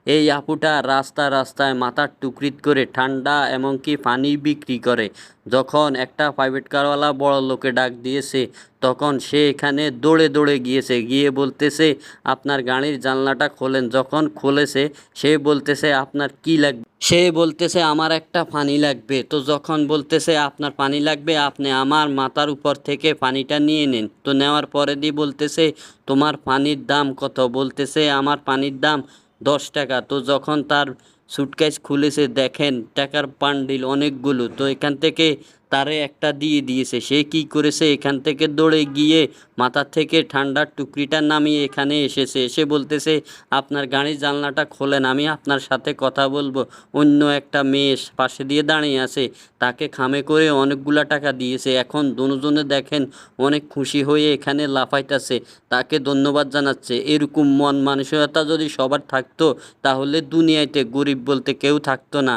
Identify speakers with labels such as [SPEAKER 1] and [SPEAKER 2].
[SPEAKER 1] এই আপুটা রাস্তায় রাস্তায় মাথার টুকরিত করে ঠান্ডা এমনকি পানি বিক্রি করে। যখন একটা প্রাইভেট কারওয়ালা বড় লোকে ডাক দিয়েছে, তখন সে এখানে দৌড়ে দৌড়ে গিয়েছে, গিয়ে বলতেছে আপনার গাড়ির জানলাটা খোলেন। যখন খুলেছে সে বলতেছে আপনার কি লাগবে, সে বলতেছে আমার একটা পানি লাগবে। তো যখন বলতেছে আপনার পানি লাগবে, আপনি আমার মাথার উপর থেকে পানিটা নিয়ে নিন। তো নেওয়ার পরে দিয়ে বলতেছে তোমার পানির দাম কত? বলতেছে আমার পানির দাম 10 টাকা। তো যখন তার সুটকেস খুলেছে, দেখেন টাকার বান্ডিল অনেকগুলো। তো এখান থেকে তারে একটা দিয়ে দিয়েছে। সে কি করেছে, এখান থেকে দৌড়ে গিয়ে মাথা থেকে ঠান্ডার টুকরিটা নামিয়ে এখানে এসেছে। এসে বলতেছে আপনার গাড়ির জানলাটা খোলেন, আমি আপনার সাথে কথা বলবো। অন্য একটা মেয়ে পাশে দিয়ে দাঁড়িয়ে আছে, তাকে খামে করে অনেকগুলা টাকা দিয়েছে। এখন দুজনে দেখেন অনেক খুশি হয়ে এখানে লাফাইতেছে, তাকে ধন্যবাদ জানাচ্ছে। এরকম মন মানসিকতা যদি সবার থাকতো, তাহলে দুনিয়াতে গরিব বলতে কেউ থাকতো না।